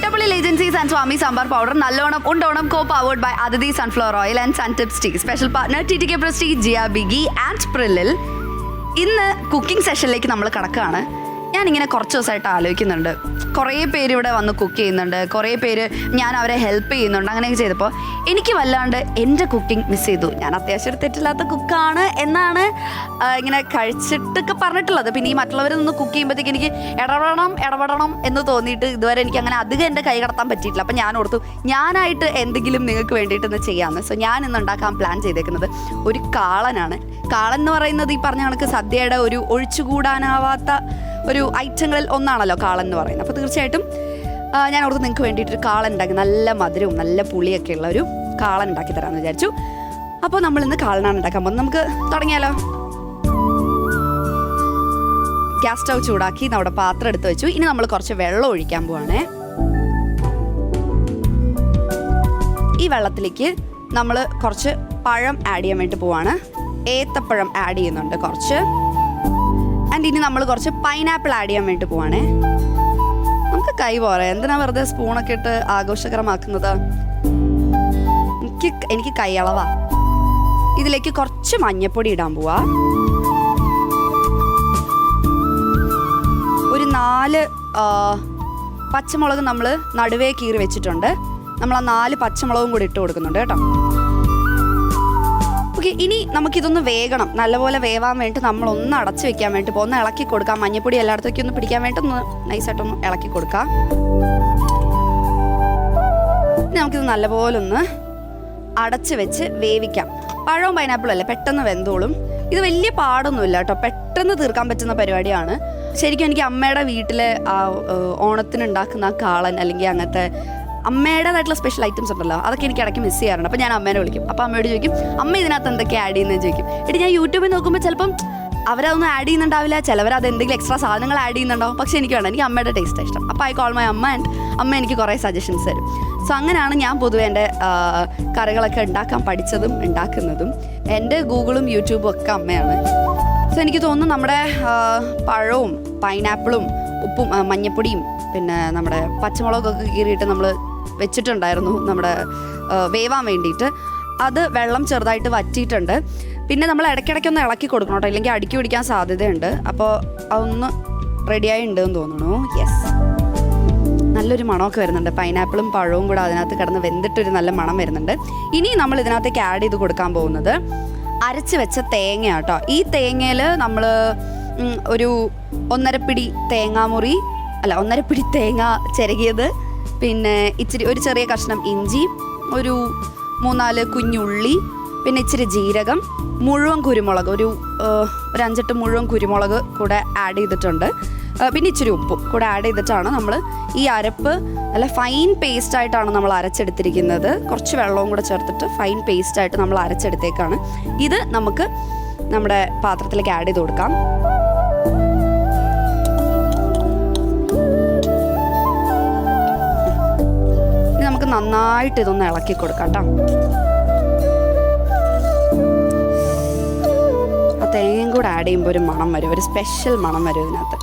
Pittapalli Agencies and Swami Sambar Powder, Nallonam Undonam co-powered by Aditi Sunflower Oil and Suntips Tea. Special partner TTK Prestige, Gia Biggie and Prillil. ഇന്ന് cooking സെഷനിലേക്ക് നമ്മൾ കടക്കുകയാണ്. ഞാനിങ്ങനെ കുറച്ച് ദിവസമായിട്ട് ആലോചിക്കുന്നുണ്ട്. കുറേ പേര് ഇവിടെ വന്ന് കുക്ക് ചെയ്യുന്നുണ്ട്, കുറേ പേര് ഞാൻ അവരെ ഹെൽപ്പ് ചെയ്യുന്നുണ്ട്. അങ്ങനെയൊക്കെ ചെയ്തപ്പോൾ എനിക്ക് വല്ലാണ്ട് എൻ്റെ കുക്കിംഗ് മിസ് ചെയ്തു. ഞാൻ അത്യാവശ്യം ഒരു തെറ്റില്ലാത്ത കുക്കാണ് എന്നാണ് ഇങ്ങനെ കഴിച്ചിട്ടൊക്കെ പറഞ്ഞിട്ടുള്ളത്. പിന്നെ ഈ മറ്റുള്ളവരിൽ നിന്ന് കുക്ക് ചെയ്യുമ്പോഴത്തേക്ക് എനിക്ക് ഇടപെടണം എന്ന് തോന്നിയിട്ട് ഇതുവരെ എനിക്ക് അങ്ങനെ അധികം എൻ്റെ കൈ കടത്താൻ പറ്റിയിട്ടില്ല. അപ്പം ഞാൻ ഓർത്തു ഞാനായിട്ട് എന്തെങ്കിലും നിങ്ങൾക്ക് വേണ്ടിയിട്ടൊന്ന് ചെയ്യാമെന്ന്. സോ ഞാൻ ഇന്ന് ഉണ്ടാക്കാൻ പ്ലാൻ ചെയ്തേക്കുന്നത് ഒരു കാളനാണ്. കാളൻ എന്ന് പറയുന്നത് ഈ പറഞ്ഞ കണക്ക് സദ്യയുടെ ഒരു ഒഴിച്ചുകൂടാനാവാത്ത ഒരു ഐറ്റങ്ങളിൽ ഒന്നാണല്ലോ കാളൻ എന്ന് പറയുന്നത്. അപ്പോൾ തീർച്ചയായിട്ടും ഞാൻ ഓർത്ത് നിങ്ങൾക്ക് വേണ്ടിയിട്ടൊരു കാളൻ ഉണ്ടാക്കി, നല്ല മധുരവും നല്ല പുളിയൊക്കെ ഉള്ള ഒരു കാളൻ ഉണ്ടാക്കി തരാമെന്ന് വിചാരിച്ചു. അപ്പോൾ നമ്മളിന്ന് കാളനാണ് ഉണ്ടാക്കാൻ പോകുന്നത്. നമുക്ക് തുടങ്ങിയാലോ? ഗ്യാസ് സ്റ്റൗ ചൂടാക്കി നമ്മുടെ പാത്രം എടുത്ത് വെച്ചു. ഇനി നമ്മൾ കുറച്ച് വെള്ളം ഒഴിക്കാൻ പോവാണേ. ഈ വെള്ളത്തിലേക്ക് നമ്മൾ കുറച്ച് പഴം ആഡ് ചെയ്യാൻ വേണ്ടി പോവാണ്. ഏത്തപ്പഴം ആഡ് ചെയ്യുന്നുണ്ട് കുറച്ച്. ആൻഡ് ഇനി നമ്മൾ കുറച്ച് പൈനാപ്പിൾ ആഡ് ചെയ്യാൻ വേണ്ടി പോവാണേ. നമുക്ക് കൈ പോരെ, എന്തിനാ വെറുതെ സ്പൂണൊക്കെ ഇട്ട് ആഘോഷകരമാക്കുന്നത്? എനിക്ക് കൈയളവാ. ഇതിലേക്ക് കുറച്ച് മഞ്ഞപ്പൊടി ഇടാൻ പോവാ. ഒരു 4 പച്ചമുളക് നമ്മൾ നടുവേ കീറി വെച്ചിട്ടുണ്ട്. നമ്മൾ ആ 4 പച്ചമുളകും കൂടി ഇട്ട് കൊടുക്കുന്നുണ്ട് കേട്ടോ. ഓക്കെ, ഇനി നമുക്കിതൊന്ന് വേകണം. നല്ലപോലെ വേവാൻ വേണ്ടി നമ്മളൊന്ന് അടച്ച് വെക്കാൻ വേണ്ടി ഒന്ന് ഇളക്കി കൊടുക്കാം. മഞ്ഞപ്പൊടി എല്ലായിടത്തേക്കും ഒന്ന് പിടിക്കാൻ വേണ്ടി ഒന്ന് നൈസായിട്ടൊന്ന് ഇളക്കി കൊടുക്കാം. ഇനി നമുക്കിത് നല്ലപോലെ ഒന്ന് അടച്ച് വെച്ച് വേവിക്കാം. പഴവും പൈനാപ്പിളും അല്ലേ, പെട്ടെന്ന് വെന്തോളും. ഇത് വലിയ പാടൊന്നുമില്ല കേട്ടോ, പെട്ടെന്ന് തീർക്കാൻ പറ്റുന്ന പരിപാടിയാണ്. ശരിക്കും എനിക്ക് അമ്മയുടെ വീട്ടിലെ ഓണത്തിന് ഉണ്ടാക്കുന്ന ആ കാളൻ അല്ലെങ്കിൽ അങ്ങനത്തെ അമ്മയുടേതായിട്ടുള്ള സ്പെഷ്യൽ ഐറ്റംസ് ഉണ്ടല്ലോ, അതൊക്കെ എനിക്ക് ഇടയ്ക്ക് മിസ് ചെയ്യാറുണ്ട്. അപ്പോൾ ഞാൻ അമ്മേനെ വിളിക്കും. അപ്പോൾ അമ്മയോട് ചോദിക്കും, അമ്മ ഇതിനകത്ത് എന്തൊക്കെ ആഡ് ചെയ്യുന്നത് ചോദിക്കും. എന്നിട്ട് ഞാൻ യൂട്യൂബിൽ നോക്കുമ്പോൾ ചിലപ്പം അവരതൊന്നും ആഡ് ചെയ്യുന്നുണ്ടാവില്ല, ചിലവരത് എന്തെങ്കിലും എക്സ്ട്രാ സാധനങ്ങൾ ആഡ് ചെയ്യുന്നുണ്ടാവും. പക്ഷേ എനിക്ക് വേണം, എനിക്ക് അമ്മയുടെ ടേസ്റ്റ് ഇഷ്ടം. അപ്പോൾ ഐ കോൾ മൈ അമ്മ ആൻഡ് അമ്മ എനിക്ക് കുറേ സജഷൻസ് തരും. സോ അങ്ങനെയാണ് ഞാൻ പൊതുവെ എൻ്റെ കറികളൊക്കെ ഉണ്ടാക്കാൻ പഠിച്ചതും ഉണ്ടാക്കുന്നതും. എൻ്റെ ഗൂഗിളും യൂട്യൂബും ഒക്കെ അമ്മയാണ്. സോ എനിക്ക് തോന്നുന്നു നമ്മുടെ പഴവും പൈനാപ്പിളും ഉപ്പും മഞ്ഞപ്പൊടിയും പിന്നെ നമ്മുടെ പച്ചമുളകൊക്കെ കീറിയിട്ട് നമ്മൾ വെച്ചിട്ടുണ്ടായിരുന്നു നമ്മുടെ വേവാൻ വേണ്ടിയിട്ട്. അത് വെള്ളം ചെറുതായിട്ട് വറ്റിയിട്ടുണ്ട്. പിന്നെ നമ്മൾ ഇടയ്ക്കിടയ്ക്കൊന്ന് ഇളക്കി കൊടുക്കണം കേട്ടോ, ഇല്ലെങ്കിൽ അടുക്കി പിടിക്കാൻ സാധ്യതയുണ്ട്. അപ്പോൾ അതൊന്ന് റെഡിയായി ഉണ്ടെന്ന് തോന്നുന്നു. യെസ്, നല്ലൊരു മണമൊക്കെ വരുന്നുണ്ട്. പൈനാപ്പിളും പഴവും കൂടെ അതിനകത്ത് കിടന്ന് വെന്തിട്ടൊരു നല്ല മണം വരുന്നുണ്ട്. ഇനി നമ്മൾ ഇതിനകത്തേക്ക് ആഡ് ചെയ്ത് കൊടുക്കാൻ പോകുന്നത് അരച്ച് വെച്ച തേങ്ങ കേട്ടോ. ഈ തേങ്ങയിൽ നമ്മൾ ഒരു 1.5 പിടി തേങ്ങ ചിരകിയത്, പിന്നെ ഇച്ചിരി ഒരു ചെറിയ കഷ്ണം ഇഞ്ചി, ഒരു 3-4 കുഞ്ഞുള്ളി, പിന്നെ ഇച്ചിരി ജീരകം, മുഴുവൻ കുരുമുളക്, ഒരു 5-8 മുഴുവൻ കുരുമുളക് കൂടെ ആഡ് ചെയ്തിട്ടുണ്ട്. പിന്നെ ഇച്ചിരി ഉപ്പും കൂടെ ആഡ് ചെയ്തിട്ടാണ് നമ്മൾ ഈ അരപ്പ് നല്ല ഫൈൻ പേസ്റ്റായിട്ടാണ് നമ്മൾ അരച്ചെടുത്തിരിക്കുന്നത്. കുറച്ച് വെള്ളവും കൂടെ ചേർത്തിട്ട് ഫൈൻ പേസ്റ്റായിട്ട് നമ്മൾ അരച്ചെടുത്തേക്കാണ്. ഇത് നമുക്ക് നമ്മുടെ പാത്രത്തിലേക്ക് ആഡ് ചെയ്ത് കൊടുക്കാം. നമുക്ക് നന്നായിട്ട് ഇതൊന്ന് ഇളക്കി കൊടുക്കാം കേട്ടോ. ആ തേങ്ങയും കൂടെ ആഡ് ചെയ്യുമ്പോൾ ഒരു മണം വരും, ഒരു സ്പെഷ്യൽ മണം വരും ഇതിനകത്ത്.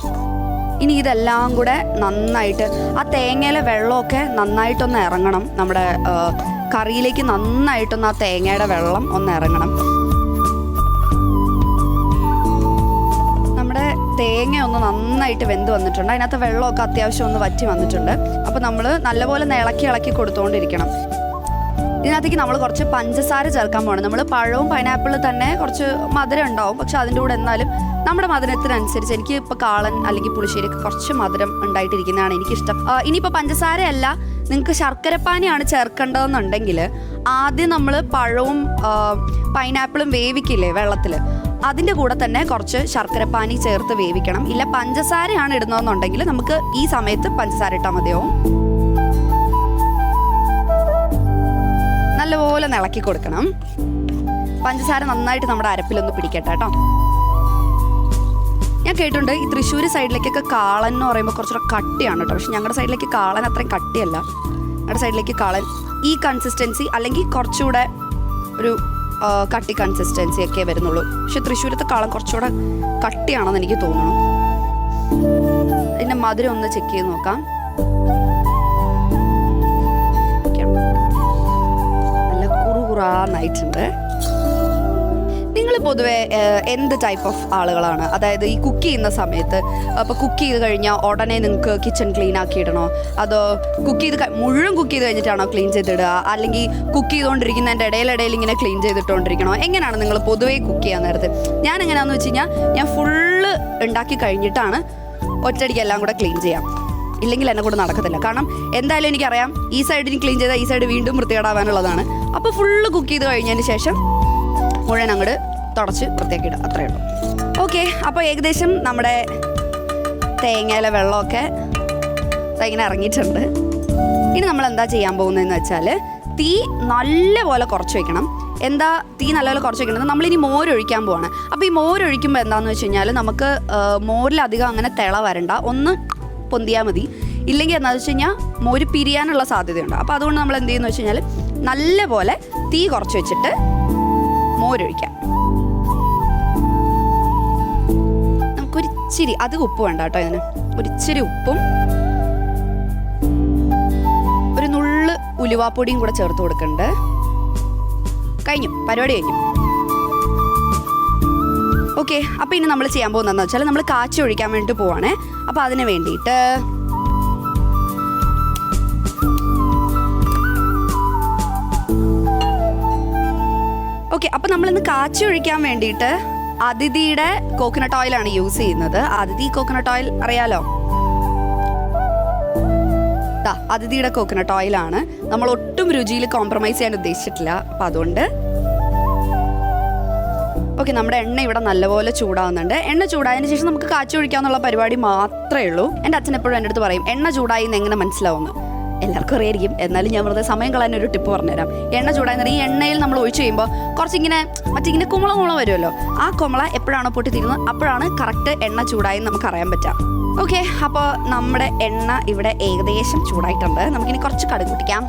ഇനി ഇതെല്ലാം കൂടെ നന്നായിട്ട് ആ തേങ്ങയിലെ വെള്ളമൊക്കെ നന്നായിട്ടൊന്ന് ഇറങ്ങണം. നമ്മുടെ കറിയിലേക്ക് നന്നായിട്ടൊന്ന് ആ തേങ്ങയുടെ വെള്ളം ഒന്ന് ഇറങ്ങണം. നമ്മുടെ തേങ്ങ ഒന്ന് നന്നായിട്ട് വെന്ത് വന്നിട്ടുണ്ട്. അതിനകത്ത് വെള്ളമൊക്കെ അത്യാവശ്യം ഒന്ന് വറ്റി വന്നിട്ടുണ്ട്. അപ്പോൾ നമ്മൾ നല്ലപോലെ ഇളക്കി കൊടുത്തുകൊണ്ടിരിക്കണം. ഇതിനകത്തേക്ക് നമ്മൾ കുറച്ച് പഞ്ചസാര ചേർക്കാൻ പോകണം. നമ്മൾ പഴവും പൈനാപ്പിൾ തന്നെ കുറച്ച് മധുരം ഉണ്ടാവും, പക്ഷെ അതിൻ്റെ കൂടെ എന്നാലും നമ്മുടെ മധുരത്തിനനുസരിച്ച് എനിക്ക് ഇപ്പോൾ കാളൻ അല്ലെങ്കിൽ പുളിശ്ശേരിയൊക്കെ കുറച്ച് മധുരം ഉണ്ടായിട്ടിരിക്കുന്നതാണ് എനിക്കിഷ്ടം. ഇനിയിപ്പോൾ പഞ്ചസാരയല്ല, നിങ്ങൾക്ക് ശർക്കരപ്പാനിയാണ് ചേർക്കേണ്ടതെന്നുണ്ടെങ്കിൽ ആദ്യം നമ്മൾ പഴവും പൈനാപ്പിളും വേവിക്കില്ലേ വെള്ളത്തിൽ, അതിൻ്റെ കൂടെ തന്നെ കുറച്ച് ശർക്കരപ്പാനി ചേർത്ത് വേവിക്കണം. ഇല്ല പഞ്ചസാരയാണ് ഇടുന്നതെന്നുണ്ടെങ്കിൽ നമുക്ക് ഈ സമയത്ത് പഞ്ചസാര ഇട്ടാൽ മതിയാവും. നല്ലപോലെ ഇളക്കി കൊടുക്കണം. പഞ്ചസാര നന്നായിട്ട് നമ്മുടെ അരപ്പിലൊന്ന് പിടിക്കട്ടെ കേട്ടോ. ഞാൻ കേട്ടിട്ടുണ്ട് ഈ തൃശ്ശൂർ സൈഡിലേക്കൊക്കെ കാളൻ എന്ന് പറയുമ്പോൾ കുറച്ചുകൂടെ കട്ടിയാണ് കേട്ടോ. പക്ഷെ ഞങ്ങളുടെ സൈഡിലേക്ക് കാളൻ അത്രയും കട്ടിയല്ല. ഞങ്ങളുടെ സൈഡിലേക്ക് കാളൻ ഈ കൺസിസ്റ്റൻസി അല്ലെങ്കിൽ കുറച്ചുകൂടെ ഒരു കട്ടി കൺസിസ്റ്റൻസി ഒക്കെ വരുന്നുള്ളൂ. പക്ഷെ തൃശ്ശൂരത്തെ കാളൻ കുറച്ചുകൂടെ കട്ടിയാണെന്ന് എനിക്ക് തോന്നുന്നു. ഇതിൻ്റെ മധുരം ഒന്ന് ചെക്ക് ചെയ്ത് നോക്കാം. സൂപ്പറാന്നായിട്ടുണ്ട്. നിങ്ങൾ പൊതുവെ എന്ത് ടൈപ്പ് ഓഫ് ആളുകളാണ്? അതായത് ഈ കുക്ക് ചെയ്യുന്ന സമയത്ത് അപ്പോൾ കുക്ക് ചെയ്ത് കഴിഞ്ഞാൽ ഉടനെ നിങ്ങൾക്ക് കിച്ചൺ ക്ലീൻ ആക്കി ഇടണോ, അതോ മുഴുവൻ കുക്ക് ചെയ്ത് കഴിഞ്ഞിട്ടാണോ ക്ലീൻ ചെയ്തിടുക, അല്ലെങ്കിൽ കുക്ക് ചെയ്തുകൊണ്ടിരിക്കുന്നതിൻ്റെ ഇടയിലിടയിൽ ഇങ്ങനെ ക്ലീൻ ചെയ്തിട്ടുകൊണ്ടിരിക്കണോ? എങ്ങനെയാണ് നിങ്ങൾ പൊതുവേ കുക്ക് ചെയ്യാൻ നേരത്ത്? ഞാൻ എങ്ങനെയാണെന്ന് വെച്ച് കഴിഞ്ഞാൽ ഞാൻ ഫുള്ള് ഉണ്ടാക്കി കഴിഞ്ഞിട്ടാണ് ഒറ്റയടിക്ക് എല്ലാം കൂടെ ക്ലീൻ ചെയ്യാം. ഇല്ലെങ്കിൽ എന്നെ കൂടെ നടക്കത്തില്ല. കാരണം എന്തായാലും എനിക്കറിയാം ഈ സൈഡിന് ക്ലീൻ ചെയ്താൽ ഈ സൈഡ് വീണ്ടും വൃത്തികേടാവാനുള്ളതാണ്. അപ്പോൾ ഫുള്ള് കുക്ക് ചെയ്ത് കഴിഞ്ഞതിന് ശേഷം മുഴുവൻ അങ്ങോട്ട് തുടച്ച് വൃത്തിയാക്കിയിടുക, അത്രയേ ഉള്ളൂ. ഓക്കെ, അപ്പോൾ ഏകദേശം നമ്മുടെ തേങ്ങയിലെ വെള്ളമൊക്കെ ഇങ്ങനെ ഇറങ്ങിയിട്ടുണ്ട്. ഇനി നമ്മൾ എന്താ ചെയ്യാൻ പോകുന്നതെന്ന് വെച്ചാൽ തീ നല്ലപോലെ കുറച്ച് വയ്ക്കണം. എന്താ തീ നല്ലപോലെ കുറച്ച് വയ്ക്കണത്? നമ്മളിനി മോരൊഴിക്കാൻ പോവാണ്. അപ്പോൾ ഈ മോരൊഴിക്കുമ്പോൾ എന്താണെന്ന് വെച്ച് കഴിഞ്ഞാൽ നമുക്ക് മോരിലധികം അങ്ങനെ തിള വരണ്ട, ഒന്ന് പൊന്തിയാൽ മതി. ഇല്ലെങ്കിൽ എന്താണെന്ന് വെച്ച് കഴിഞ്ഞാൽ മോര് പിരിയാനുള്ള സാധ്യതയുണ്ട്. അപ്പോൾ അതുകൊണ്ട് നമ്മൾ എന്ത് ചെയ്യുന്നു വെച്ച് കഴിഞ്ഞാൽ നല്ലപോലെ തീ കുറച്ച് വെച്ചിട്ട് മോരൊഴിക്കാം. നമുക്കൊരിച്ചിരി അധികം ഉപ്പ് വേണ്ട കേട്ടോ ഇതിന്. ഒരിച്ചിരി ഉപ്പും ഒരു നുള്ള് ഉലുവാപ്പൊടിയും കൂടെ ചേർത്ത് കൊടുക്കുന്നുണ്ട്. കഴിഞ്ഞു, പരിപാടി കഴിഞ്ഞു. ഓക്കെ, അപ്പോൾ ഇനി നമ്മൾ ചെയ്യാൻ പോകുന്നതെന്ന് വെച്ചാൽ നമ്മൾ കാച്ചി ഒഴിക്കാൻ വേണ്ടിയിട്ട് പോവാണേ. അപ്പോൾ അതിന് വേണ്ടിയിട്ട് ഓക്കെ, അപ്പോൾ നമ്മളിന്ന് കാച്ചി ഒഴിക്കാൻ വേണ്ടിയിട്ട് അതിഥിയുടെ കോക്കനട്ട് ഓയിലാണ് യൂസ് ചെയ്യുന്നത്. അതിഥി കോക്കനട്ട് ഓയിൽ അറിയാലോ, അതിഥിയുടെ കോക്കനട്ട് ഓയിലാണ്. നമ്മൾ ഒട്ടും രുചിയിൽ കോംപ്രമൈസ് ചെയ്യാൻ ഉദ്ദേശിച്ചിട്ടില്ല. അപ്പം അതുകൊണ്ട് ഓക്കെ, നമ്മുടെ എണ്ണ ഇവിടെ നല്ലപോലെ ചൂടാവുന്നുണ്ട്. എണ്ണ ചൂടായതിനു ശേഷം നമുക്ക് കാച്ചി ഒഴിക്കാന്നുള്ള പരിപാടി മാത്രമേ ഉള്ളൂ. എൻ്റെ അച്ഛൻ എപ്പോഴും എൻ്റെ അടുത്ത് പറയും എണ്ണ ചൂടായി എന്ന് എങ്ങനെ മനസ്സിലാവുന്നു. എല്ലാവർക്കും അറിയായിരിക്കും, എന്നാലും ഞാൻ വെറുതെ സമയം കളയാൻ ഒരു ടിപ്പ് പറഞ്ഞുതരാം. എണ്ണ ചൂടായി ഈ എണ്ണയിൽ നമ്മൾ ഒഴിച്ച് കഴിയുമ്പോൾ കുറച്ചിങ്ങനെ മറ്റിങ്ങനെ കുമ്പളം വരുമല്ലോ, ആ കുമ്പള എപ്പോഴാണോ പൊട്ടിത്തിരുന്നത് അപ്പോഴാണ് കറക്റ്റ് എണ്ണ ചൂടായി നമുക്ക് അറിയാൻ പറ്റാം. ഓക്കെ, അപ്പോൾ നമ്മുടെ എണ്ണ ഇവിടെ ഏകദേശം ചൂടായിട്ടുണ്ട്. നമുക്കിനി കുറച്ച് കടുക് പൊട്ടിക്കാം.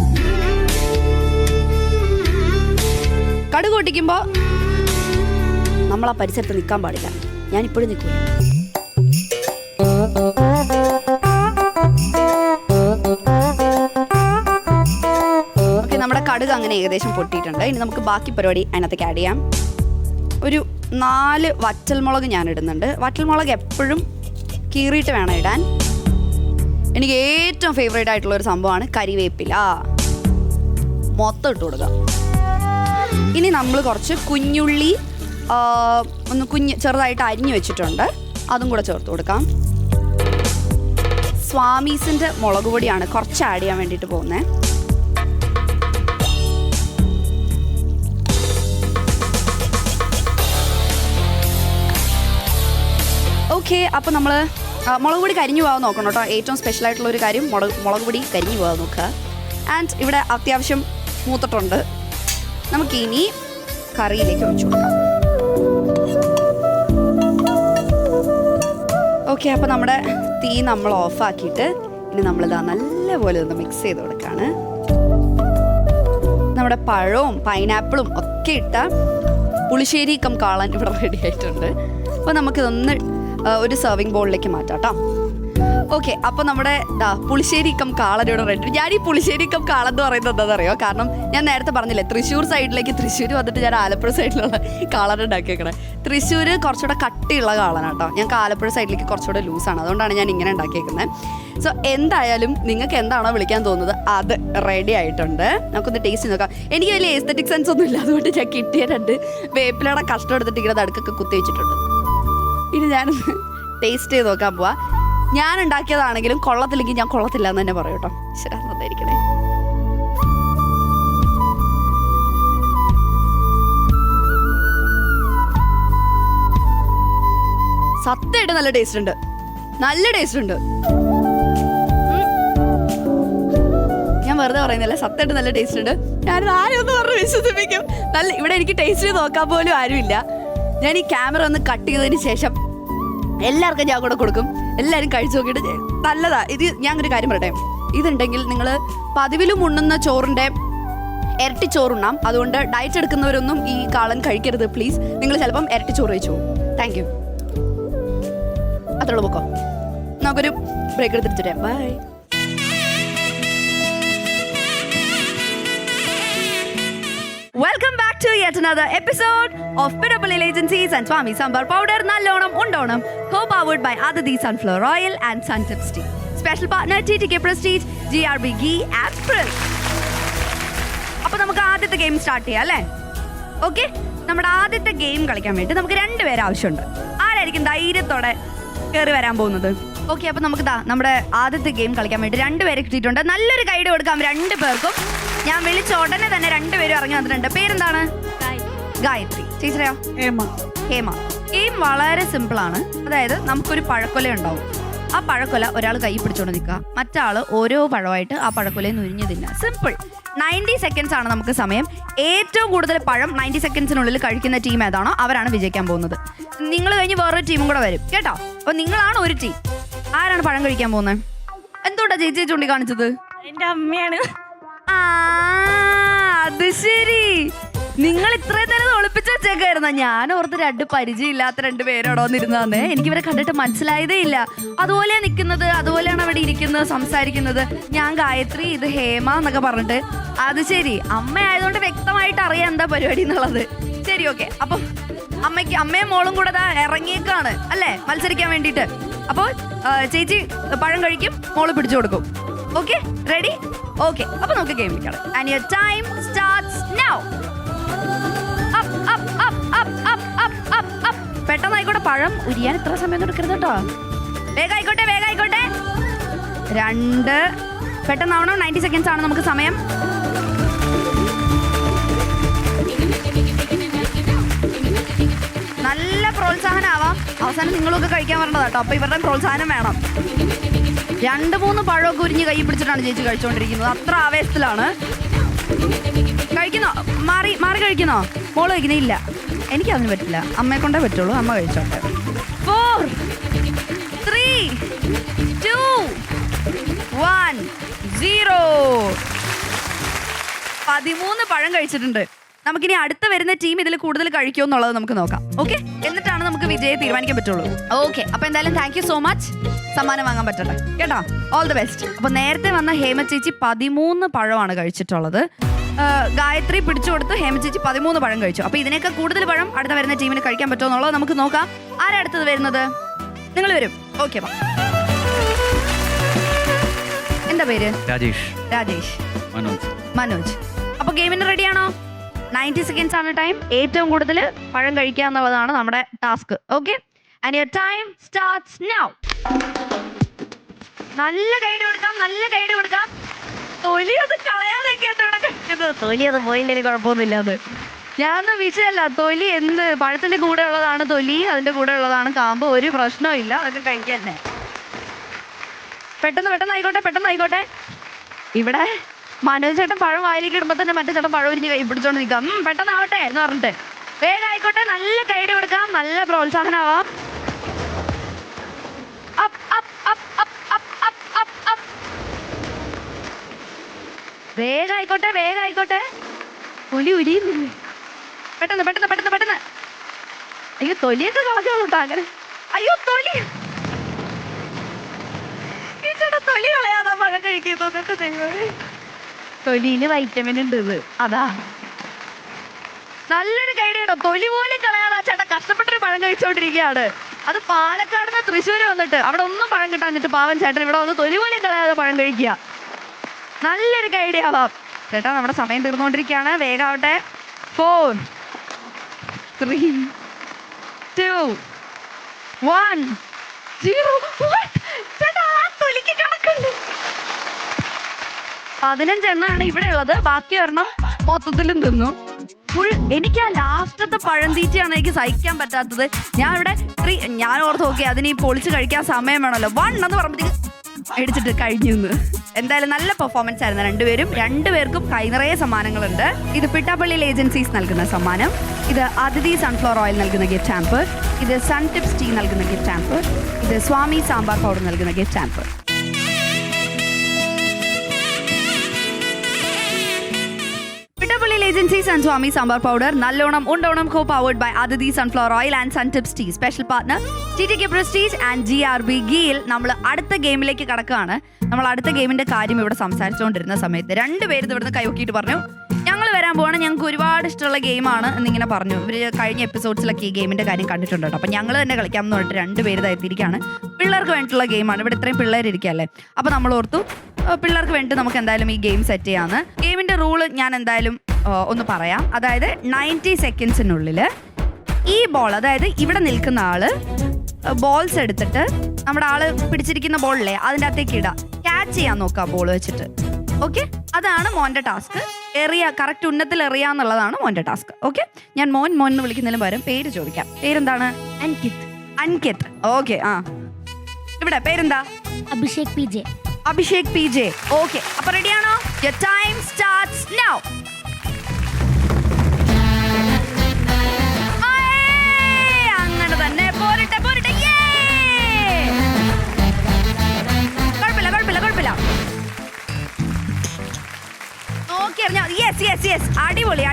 കടുക് പൊട്ടിക്കുമ്പോൾ നമ്മൾ ആ പരിസരത്ത് നിൽക്കാൻ പാടില്ല. ഞാനിപ്പോഴും നിൽക്കും. ഓക്കെ, നമ്മുടെ കടുക് അങ്ങനെ ഏകദേശം പൊട്ടിയിട്ടുണ്ട്. ഇനി നമുക്ക് ബാക്കി പരിപാടി അതിനകത്തേക്ക് ആഡ് ചെയ്യാം. ഒരു 4 വറ്റൽമുളക് ഞാൻ ഇടുന്നുണ്ട്. വറ്റൽമുളക് എപ്പോഴും കീറിയിട്ട് വേണം ഇടാൻ. എനിക്ക് ഏറ്റവും ഫേവറേറ്റ് ആയിട്ടുള്ളൊരു സംഭവമാണ് കരിവേപ്പില. മൊത്തം ഇട്ട് കൊടുക്കുക. ഇനി നമ്മൾ കുറച്ച് കുഞ്ഞുള്ളി ഒന്ന് ചെറുതായിട്ട് അരിഞ്ഞു വെച്ചിട്ടുണ്ട്, അതും കൂടെ ചേർത്ത് കൊടുക്കാം. സ്വാമീസിൻ്റെ മുളക് പൊടിയാണ് കുറച്ച് ആഡ് ചെയ്യാൻ വേണ്ടിയിട്ട് പോകുന്നത്. ഓക്കെ, അപ്പോൾ നമ്മൾ മുളക് പൊടി കരിഞ്ഞു പോകാൻ നോക്കണം കേട്ടോ. ഏറ്റവും സ്പെഷ്യലായിട്ടുള്ളൊരു കാര്യം മുളക് പൊടി കരിഞ്ഞു പോകാൻ നോക്കുക. ആൻഡ് ഇവിടെ അത്യാവശ്യം മൂത്തിട്ടുണ്ട്. നമുക്കിനി കറിയിലേക്ക് ഒഴിച്ചു കൊടുക്കാം. ഓക്കെ, അപ്പോൾ നമ്മുടെ തീ നമ്മൾ ഓഫാക്കിയിട്ട് ഇനി നമ്മളിതാ നല്ലപോലെ ഒന്ന് മിക്സ് ചെയ്ത് കൊടുക്കുകയാണ്. നമ്മുടെ പഴവും പൈനാപ്പിളും ഒക്കെ ഇട്ട പുളിശ്ശേരി കം കാളൻ ഇവിടെ റെഡി ആയിട്ടുണ്ട്. അപ്പോൾ നമുക്കിതൊന്ന് ഒരു സെർവിങ് ബോളിലേക്ക് മാറ്റാം കേട്ടോ. ഓക്കെ, അപ്പോൾ നമ്മുടെ പുളിശ്ശേരി കം കാളൻ ഇവിടെ റെഡി. ഞാൻ ഈ പുളിശ്ശേരി കം കാളൻ എന്ന് പറയുന്നത് എന്താണെന്നറിയോ? കാരണം ഞാൻ നേരത്തെ പറഞ്ഞില്ലേ, തൃശ്ശൂർ സൈഡിലേക്ക് തൃശ്ശൂർ വന്നിട്ട് ഞാൻ ആലപ്പുഴ സൈഡിലുള്ള കാളൻ ഉണ്ടാക്കിയേക്കണേ. തൃശ്ശൂർ കുറച്ചുകൂടെ കട്ടിയുള്ള കാളനാണ് കേട്ടോ. ഞങ്ങൾക്ക് ആലപ്പുഴ സൈഡിലേക്ക് കുറച്ചുകൂടെ ലൂസാണ്. അതുകൊണ്ടാണ് ഞാൻ ഇങ്ങനെ ഉണ്ടാക്കിയേക്കുന്നത്. സോ എന്തായാലും നിങ്ങൾക്ക് എന്താണോ വിളിക്കാൻ തോന്നുന്നത് അത് റെഡി ആയിട്ടുണ്ട്. നമുക്കൊന്ന് ടേസ്റ്റ് നോക്കാം. എനിക്ക് വലിയ എസ്തെറ്റിക് സെൻസ് ഒന്നും ഇല്ല, അതുകൊണ്ട് ഞാൻ കിട്ടിയ 2 വേപ്പിലയുടെ കഷ്ടം എടുത്തിട്ട് ഇങ്ങനെ നടുക്കൊക്കെ കുത്തി വെച്ചിട്ടുണ്ട്. ഇനി ഞാനൊന്ന് ടേസ്റ്റ് ചെയ്ത് നോക്കാൻ പോവാ. ഞാൻ ഉണ്ടാക്കിയതാണെങ്കിലും കൊള്ളത്തില്ലെങ്കിൽ ഞാൻ കൊള്ളത്തില്ല എന്ന് തന്നെ പറയും കേട്ടോ. ശരി, നന്നായിരിക്കണേ. സത്യമായിട്ട് നല്ല ടേസ്റ്റ് ഉണ്ട്, നല്ല ടേസ്റ്റ് ഉണ്ട്. ഞാൻ വെറുതെ പറയുന്നില്ല, സത്യമായിട്ട് നല്ല ടേസ്റ്റ് ഉണ്ട്. ഞാനിത് ആരും ഒന്ന് പറഞ്ഞ് വിശ്വസിപ്പിക്കും. നല്ല ഇവിടെ എനിക്ക് ടേസ്റ്റ് ചെയ്ത് നോക്കാൻ പോലും ആരുമില്ല. ഞാൻ ഈ ക്യാമറ ഒന്ന് കട്ട് ചെയ്തതിന് ശേഷം എല്ലാവർക്കും ഞാൻ കൂടെ കൊടുക്കും. എല്ലാവരും കഴിച്ചു നോക്കിയിട്ട് നല്ലതാ. ഇത് ഞാൻ ഒരു കാര്യം പറയട്ടെ, ഇതുണ്ടെങ്കിൽ നിങ്ങൾ പതിവിലും ഉണ്ണുന്ന ചോറിൻ്റെ ഇരട്ടി ചോറുണ്ണാം. അതുകൊണ്ട് ഡയറ്റ് എടുക്കുന്നവരൊന്നും ഈ കാളൻ കഴിക്കരുത് പ്ലീസ്. നിങ്ങൾ ചിലപ്പം ഇരട്ടി ചോറ് കഴിച്ചു പോകും. Thank you. അത്രയുള്ളൂ, പൊക്കോ. നമുക്കൊരു ബ്രേക്ക് എടുത്തിട്ട് by. Welcome back to yet another episode of Pitapalli Agencies and Swami Sambar Powder Nallonam Undonam, co-powered by Aditi Sunflower Oil and Suntips Tea. Special partner TTK Prestige, GRB Ghee and Prill. അപ്പോൾ നമുക്ക് ആദ്യത്തെ game start ചെയ്യാം അല്ലേ? Okay, നമ്മുടെ ആദ്യത്തെ game കളിക്കാൻ വേണ്ടി നമുക്ക് 2 പേര് ആവശ്യമുണ്ട്. ആരായിരിക്കും ധൈര്യത്തോടെ കയറി വരാൻ പോകുന്നത്? ഓക്കെ, അപ്പോൾ നമുക്ക് നമ്മുടെ ആദ്യത്തെ ഗെയിം കളിക്കാൻ വേണ്ടി 2 പേരെ കിട്ടിയിട്ടുണ്ട്. നല്ലൊരു ഗൈഡ് കൊടുക്കാം 2 പേർക്കും. ഞാൻ വിളിച്ച ഉടനെ തന്നെ 2 പേരും ഇറങ്ങി വന്നിട്ടുണ്ട്. പേരെന്താണ്? ഗായത്രി. ചേച്ചിയോ? ഹേമ. ഗെയിം വളരെ സിമ്പിളാണ്. അതായത് നമുക്കൊരു പഴക്കൊല ഉണ്ടാവും. ആ പഴക്കൊല ഒരാൾ കൈ പിടിച്ചോണ്ട് നിൽക്കുക, മറ്റാൾ ഓരോ പഴമായിട്ട് ആ പഴക്കൊലയെ നുരിഞ്ഞു തിന്നുക. സിമ്പിൾ. 90 സെക്കൻഡ്സ് ആണ് നമുക്ക് സമയം. ഏറ്റവും കൂടുതൽ പഴം 90 സെക്കൻഡ്സിനുള്ളിൽ കഴിക്കുന്ന ടീം ഏതാണോ അവരാണ് വിജയിക്കാൻ പോകുന്നത്. നിങ്ങൾ കഴിഞ്ഞ് വേറൊരു ടീമും കൂടെ വരും കേട്ടോ. അപ്പോൾ നിങ്ങളാണ് ഒരു ടീം. ആരാണ് പഴം കഴിക്കാൻ പോകുന്നത്? എന്തുകൊണ്ടാ ചേച്ചി ചൂണ്ടിക്കാണിച്ചത്? എന്റെ അമ്മയാണ്. അത് ശരി, നിങ്ങൾ ഇത്രയും നേരം ഒളിപ്പിച്ച് വെച്ചേക്കായിരുന്ന. ഞാൻ ഓർത്ത് 2 പരിചയമില്ലാത്ത 2 പേരോടോ വന്നിരുന്നേ. എനിക്ക് ഇവരെ കണ്ടിട്ട് മനസ്സിലായതേ ഇല്ല. അതുപോലെയാ നിൽക്കുന്നത്, അതുപോലെയാണ് അവിടെ ഇരിക്കുന്നത്, സംസാരിക്കുന്നത്. ഞാൻ ഗായത്രി, ഇത് ഹേമ എന്നൊക്കെ പറഞ്ഞിട്ട്. അത് ശരി, അമ്മ ആയതുകൊണ്ട് വ്യക്തമായിട്ട് അറിയാം എന്താ പരിപാടി എന്നുള്ളത്. ശരി, ഓക്കെ. അപ്പം അമ്മയും മോളും കൂടെ ഇറങ്ങിയേക്കാണ് അല്ലേ മത്സരിക്കാൻ വേണ്ടിയിട്ട്. അപ്പോൾ ചേച്ചി പഴം കഴിക്കും, മോള് പിടിച്ചു കൊടുക്കും. Okay, ready? ഓക്കെ, അപ്പൊ നമുക്ക് ഗെയിം കളിക്കാം. And your time starts now. പെട്ടെന്നായിക്കോട്ടെ, പഴം ഉരിയാൻ ഇത്ര സമയം എടുക്കരുത് കേട്ടോ. വേഗായിക്കോട്ടെ. 2 പെട്ടെന്നാവണം. 90 സെക്കൻഡ്സ് ആണ് നമുക്ക് സമയം. നല്ല പ്രോത്സാഹനമാവാം. അവസാനം നിങ്ങളൊക്കെ കഴിക്കാൻ വരേണ്ടതാ കേട്ടോ. അപ്പൊ ഇവരുടെ പ്രോത്സാഹനം വേണം. 2-3 പഴമൊക്കെ ഉരിഞ്ഞ് കൈ പിടിച്ചിട്ടാണ് ചേച്ചി കഴിച്ചുകൊണ്ടിരിക്കുന്നത്. അത്ര ആവേശത്തിലാണ്. കഴിക്കുന്നോ? മാറി കഴിക്കുന്നോ? മോള് കഴിക്കുന്നേ? ഇല്ല, എനിക്കതിന് പറ്റില്ല. അമ്മയെ കൊണ്ടേ പറ്റുള്ളൂ. അമ്മ കഴിച്ചോട്ടെ. 4, 3, 2, 1, 0. 13 പഴം കഴിച്ചിട്ടുണ്ട്. നമുക്കിനി അടുത്ത വരുന്ന ടീം ഇതിൽ കൂടുതൽ കഴിക്കുമോ എന്നുള്ളത് നമുക്ക് നോക്കാം. ഓക്കെ, എന്നിട്ടാണ് നമുക്ക് വിജയം തീരുമാനിക്കാൻ പറ്റുള്ളൂ. ഓക്കെ, അപ്പൊ എന്തായാലും താങ്ക് യു സോ മച്ച്. സമ്മാനം വാങ്ങാൻ പറ്റട്ടെ കേട്ടോ. All the best. അപ്പൊ നേരത്തെ വന്ന ഹേമ ചേച്ചി 13 പഴമാണ് കഴിച്ചിട്ടുള്ളത്. ഗായത്രി പിടിച്ചു കൊടുത്ത് ഹേമ ചേച്ചി 13 പഴം കഴിച്ചു. അപ്പൊ ഇതിനേക്കാൾ കൂടുതൽ പഴം അടുത്ത വരുന്ന ടീമിന് കഴിക്കാൻ പറ്റുമോ എന്നുള്ളത് നമുക്ക് നോക്കാം. ആരാ അടുത്തത് വരുന്നത്? നിങ്ങൾ വരും. ഓക്കെ, എന്താ പേര്? രാജേഷ്. മനോജ്. അപ്പൊ ഗെയിമിന് റെഡിയാണോ? 90 സെക്കൻഡ്സ് ആണ് ടൈം. ഏറ്റവും കൂടുതൽ പഴം കഴിക്കുക എന്നുള്ളതാണ് നമ്മുടെ task. Okay, and your time starts now. നല്ല ഗൈഡ് കൊടുക്കാം. തൊലി അത് കളയാതൊക്കെയാണ്. തൊലി അത് പോയില്ലേ, കുഴപ്പമൊന്നുമില്ല. അത് ഞാൻ വിഷയമല്ല. തൊലി എന്ത് പഴത്തിന്റെ കൂടെ ഉള്ളതാണ് തൊലി, അതിന്റെ കൂടെ ഉള്ളതാണ് കാമ്പ്. ഒരു പ്രശ്നവും ഇല്ല, അതൊക്കെ കഴിക്കാൻ തന്നെ. പെട്ടെന്നായിക്കോട്ടെ. ഇവിടെ മനോജ് ചേട്ടൻ പഴം വായിലേക്ക് ഇടുമ്പോ തന്നെ മറ്റേ ചേട്ടൻ പഴം ഉരിഞ്ഞ് കൈ പിടിച്ചോണ്ട് നിൽക്കാം. പെട്ടെന്നാവട്ടെ എന്ന് പറഞ്ഞിട്ട് വേഗമായിക്കോട്ടെ. നല്ല ഗൈഡ് കൊടുക്കാം, നല്ല പ്രോത്സാഹനമാവാം. വേഗായിക്കോട്ടെ. തൊലി ഉരിയുന്നു. പെട്ടെന്ന്. അയ്യോ, തൊലിയൊക്കെ കളഞ്ഞോളൂ കേട്ടോ. അങ്ങനെ അയ്യോ, തൊലി കളയാതാ പഴം കഴിക്കുന്നത്. തൊലിയില് വൈറ്റമിൻ ഉണ്ട്. അതാ നല്ലൊരു ഗൈഡ് കേട്ടോ. തൊലി പോലും കളയാതെ ചേട്ടാ കഷ്ടപ്പെട്ടൊരു പഴം കഴിച്ചോണ്ടിരിക്കുകയാണ്. അത് പാലക്കാട് നിന്ന് തൃശ്ശൂര് വന്നിട്ട് അവിടെ ഒന്നും പഴം കിട്ടാഞ്ഞിട്ട് പാവൻ ചേട്ടൻ ഇവിടെ വന്ന് തൊലി പോലും കളയാതെ പഴം കഴിക്കുക. നല്ലൊരു ഗൈഡ് ആവാം ചേട്ടാ. നമ്മുടെ സമയം തീർന്നുകൊണ്ടിരിക്കുകയാണ്. വേഗാവട്ടെ. 4, 3, 2, 1, 0. ചേട്ടാ, തൊലിക്ക് കണക്കുണ്ട്. 15 എണ്ണമാണ് ഇവിടെ ഉള്ളത്. ബാക്കി ഒരെണ്ണം മൊത്തത്തിലും തിന്നു. എനിക്ക് ആ ലാസ്റ്റത്തെ പഴം തീറ്റയാണ് എനിക്ക് സഹിക്കാൻ പറ്റാത്തത്. ഞാൻ ഓർത്ത് നോക്കി അതിന് ഈ പൊളിച്ച് കഴിക്കാൻ സമയം വേണമല്ലോ. 1 എന്ന് പറയുമ്പോഴത്തേക്ക് അടിച്ചിട്ട് കഴിഞ്ഞു. എന്തായാലും നല്ല പെർഫോമൻസ് ആയിരുന്നു 2 പേരും. 2 പേർക്കും കൈ നിറയെ സമ്മാനങ്ങളുണ്ട്. ഇത് പിട്ടാപ്പള്ളി ഏജൻസീസ് നൽകുന്ന സമ്മാനം, ഇത് അതിഥി സൺഫ്ലവർ ഓയിൽ നൽകുന്ന ഗിഫ്റ്റ് ഹാമ്പർ, ഇത് സൺ ടിപ്സ് ടീ നൽകുന്ന ഗിഫ്റ്റ് ഹാമ്പർ, ഇത് സ്വാമി സാമ്പാർ പൗഡർ നൽകുന്ന gift hamper. Pitapalli Agencies and Swami Sambar Powder Nallonam Undonam co-powered by Aditi Sunflower Oil and Suntips Tea. Special partner TTK Prestige and GRB Ghee. നമ്മൾ അടുത്ത ഗെയിമിലേക്ക് കടക്കുകയാണ്. നമ്മൾ അടുത്ത ഗെയിമിന്റെ കാര്യം ഇവിടെ സംസാരിച്ചുകൊണ്ടിരുന്ന സമയത്ത് 2 പേര് ഇവിടുന്ന് കൈവക്കിയിട്ട് പറഞ്ഞു ഞങ്ങൾ വരാൻ വരാൻ പോകണം, ഞങ്ങൾക്ക് ഒരുപാട് ഇഷ്ടമുള്ള ഗെയിമാണ് എന്നിങ്ങനെ പറഞ്ഞു. ഇവർ കഴിഞ്ഞ എപ്പിസോഡ്സിലൊക്കെ ഈ ഗെയിമിൻ്റെ കാര്യം കണ്ടിട്ടുണ്ട് കേട്ടോ. അപ്പോൾ ഞങ്ങൾ തന്നെ കളിക്കാം എന്ന് പറഞ്ഞിട്ട് 2 പേര് എത്തിയിരിക്കുകയാണ്. പിള്ളേർക്ക് വേണ്ടിയിട്ടുള്ള ഗെയിമാണ്. ഇവിടെ ഇത്രയും പിള്ളേരിരിക്കുകയല്ലേ, അപ്പോൾ നമ്മൾ ഓർത്തു പിള്ളേർക്ക് വേണ്ടി നമുക്ക് എന്തായാലും ഈ ഗെയിം സെറ്റ് ചെയ്യാമെന്ന്. ഗെയിമിൻ്റെ റൂള് ഞാൻ എന്തായാലും ഒന്ന് പറയാം. അതായത് 90 സെക്കൻഡ്സിനുള്ളിൽ ഈ ബോൾ, അതായത് ഇവിടെ നിൽക്കുന്ന ആള് ബോൾസ് എടുത്തിട്ട് നമ്മുടെ ആള് പിടിച്ചിരിക്കുന്ന ബോളില്ലേ അതിൻ്റെ അകത്തേക്ക് ഇടാം, ക്യാച്ച് ചെയ്യാൻ നോക്കുക ബോൾ വെച്ചിട്ട്. ഓക്കെ, അതാണ് മോൻ്റെ ടാസ്ക്. കറക്റ്റ് ഉന്നത്തിൽ എറിയാന്നുള്ളതാണ് മോൻ്റെ ടാസ്ക്. ഓക്കെ, ഞാൻ മോൻ എന്ന് വിളിക്കുന്നതിലും പകരം പേര് ചോദിക്കാം. പേരെന്താണ്? അൻകിത്. ഓക്കെ, ആ ഇവിടെ പേരെന്താ? Abhishek P J. ഓക്കെ, അപ്പൊ റെഡിയാണോ? Your time starts now. അങ്ങനെ തന്നെ പോരട്ടെ. കുഴപ്പമില്ല. നോക്കി എറിഞ്ഞോ. യെസ്, അടിപൊളി.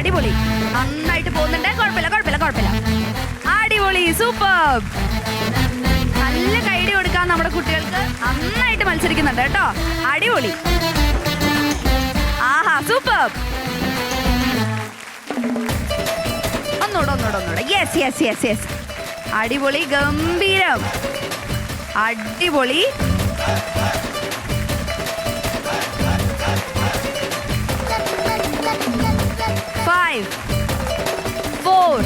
നന്നായിട്ട് പോകുന്നുണ്ട്. കുഴപ്പമില്ല. അടിപൊളി, സൂപ്പർ. നല്ല കൈഡി കൊടുക്കാൻ നമ്മുടെ കുട്ടികൾക്ക്. നന്നായിട്ട് മത്സരിക്കുന്നുണ്ട് കേട്ടോ. അടിപൊളി. ആഹാ, സൂപ്പർ. ഒന്നൂടെ. യെസ്. അടിപൊളി, ഗംഭീരം, അടിപൊളി. Five, 4,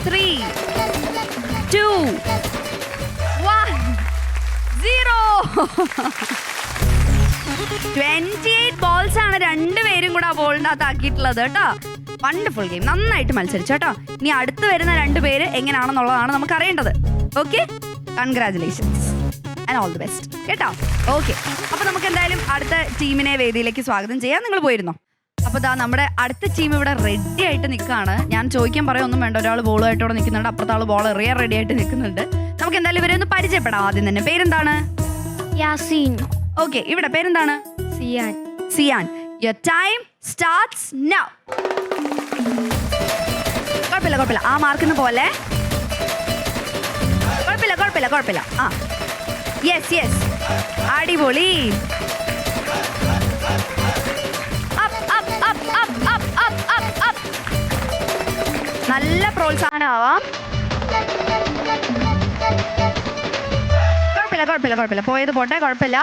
3, 2, 1, 0. 28 ബോൾസ് ആണ് 2 പേരും കൂടെ ആ ബോളിൻ്റെ അകത്ത് ആക്കിയിട്ടുള്ളത് കേട്ടോ. വണ്ടർഫുൾ ഗെയിം, നന്നായിട്ട് മത്സരിച്ചു കേട്ടോ. ഇനി അടുത്ത് വരുന്ന 2 പേര് എങ്ങനെയാണെന്നുള്ളതാണ് നമുക്ക് അറിയേണ്ടത്. Okay, congratulations and all the best കേട്ടോ. ഓക്കെ, അപ്പോൾ നമുക്ക് എന്തായാലും അടുത്ത ടീമിനെ വേദിയിലേക്ക് സ്വാഗതം ചെയ്യാം. നിങ്ങൾ പോയിരുന്നോ? അപ്പോൾ നമ്മുടെ അടുത്ത ടീം ഇവിടെ റെഡി ആയിട്ട് നിൽക്കുകയാണ്. ഞാൻ ചോദിക്കാൻ പറയൊന്നും വേണ്ട, ഒരാൾ ബോളുമായിട്ടോടെ നിൽക്കുന്നുണ്ട്, അപ്പുറത്തെ ആൾ ബോൾ എറിയാൻ റെഡി ആയിട്ട് നിൽക്കുന്നുണ്ട്. നമുക്ക് എന്തായാലും ഇവരെ ഒന്ന് പരിചയപ്പെടാം. ആദ്യം തന്നെ പേരെന്താണ്? യാസീൻ. ഓക്കെ, ഇവിടെ പേരെന്താണ്? സിയാൻ. Your time starts now. കുഴപ്പമില്ല, ആ മാർക്കിന് പോലെ. കുഴപ്പമില്ല. ആ യെസ്, അടിപൊളി. നല്ല പ്രോത്സാഹനമാവാം. കുഴപ്പമില്ല. പോയത് പോട്ടെ, കുഴപ്പമില്ല.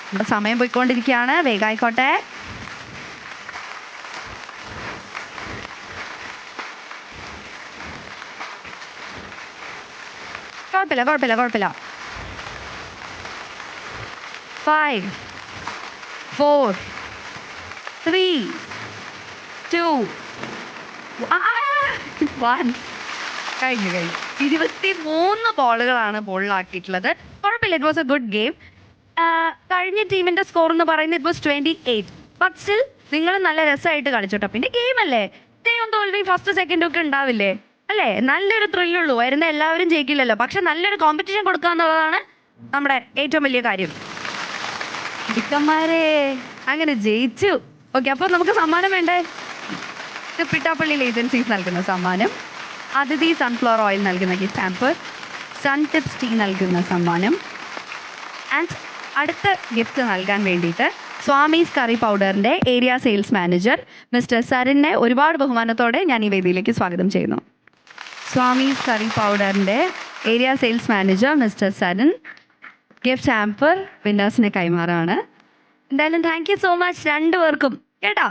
നമ്മുടെ സമയം പോയിക്കൊണ്ടിരിക്കുകയാണ്. വേഗമായിക്കോട്ടെ. കുഴപ്പമില്ല. 5, 4, 3, 2, 1. കഴിഞ്ഞു. 23 ബോളുകളാണ് ബോളിലാക്കിയിട്ടുള്ളത്. കുഴപ്പമില്ല, it was A good game. കഴിഞ്ഞ ടീമിന്റെ സ്കോർ എന്ന് പറയുന്നത് ഇറ്റ് വാസ് 28. ബട്ട് സ്റ്റിൽ നിങ്ങൾ നല്ല രസമായിട്ട് കളിച്ചോട്ടോ. പിന്നെ ഗെയിം അല്ലേ, ജയം തോൽവി ഫസ്റ്റ് സെക്കൻഡ് ഒക്കെ ഉണ്ടാവില്ലേ അല്ലേ? നല്ലൊരു ത്രില്ലുള്ളൂ. വരുന്ന എല്ലാവരും ജയിക്കില്ലല്ലോ. പക്ഷെ നല്ലൊരു കോമ്പറ്റീഷൻ കൊടുക്കുക എന്നുള്ളതാണ് നമ്മുടെ ഏറ്റവും വലിയ കാര്യം. ചിക്കന്മാരെ അങ്ങനെ ജയിച്ചു. ഓക്കെ, അപ്പോൾ നമുക്ക് സമ്മാനം വേണ്ടേ? പിട്ടാപ്പള്ളി ഏജൻസീസ് നൽകുന്ന സമ്മാനം, അതിഥി സൺഫ്ലവർ ഓയിൽ നൽകുന്ന gift hamper, sun tips tea നൽകുന്ന സമ്മാനം, ആൻഡ് അടുത്ത ഗിഫ്റ്റ് നൽകാൻ വേണ്ടിയിട്ട് സ്വാമീസ് കറി പൗഡറിൻ്റെ ഏരിയ സെയിൽസ് മാനേജർ മിസ്റ്റർ സരിനെ ഒരുപാട് ബഹുമാനത്തോടെ ഞാൻ ഈ വേദിയിലേക്ക് സ്വാഗതം ചെയ്യുന്നു. സ്വാമീസ് കറി പൗഡറിൻ്റെ area sales manager mister Saran gift hamper വിന്നേഴ്സിനെ കൈമാറാണ്. എന്തായാലും താങ്ക് യു സോ മച്ച് 2 പേർക്കും കേട്ടോ.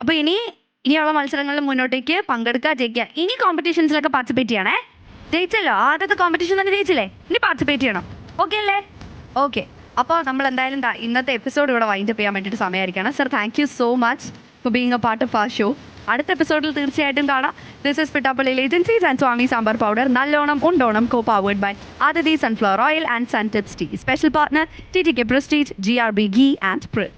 അപ്പോൾ ഇനിയുള്ള മത്സരങ്ങളിൽ മുന്നോട്ടേക്ക് പങ്കെടുക്കുക, ജയിക്കുക. ഇനി കോമ്പറ്റീഷൻസിലൊക്കെ പാർട്ടിസിപ്പേറ്റ് ചെയ്യണേ. ജയിച്ചല്ലോ, ആദ്യത്തെ കോമ്പറ്റീഷൻ തന്നെ ജയിച്ചില്ലേ, ഇനി പാർട്ടിസിപ്പേറ്റ് ചെയ്യണം. ഓക്കെ അല്ലേ? ഓക്കെ, അപ്പോൾ നമ്മൾ എന്തായാലും ഇന്നത്തെ എപ്പിസോഡ് ഇവിടെ വൈൻഡപ്പ് ചെയ്യാൻ വേണ്ടിയിട്ട് സമയമായിരിക്കണം. Sir, thank you so much for being a part of ആ ഷോ. അടുത്ത എപ്പിസോഡിൽ തീർച്ചയായിട്ടും കാണാം. This is Pittappilly agencies and Swamy sambar powder, നല്ലോണം ഉണ്ടോണം, co powered by Adithi sunflower oil and sun tips tea. Special partner TTK Prestige, GRB Ghee and Prill.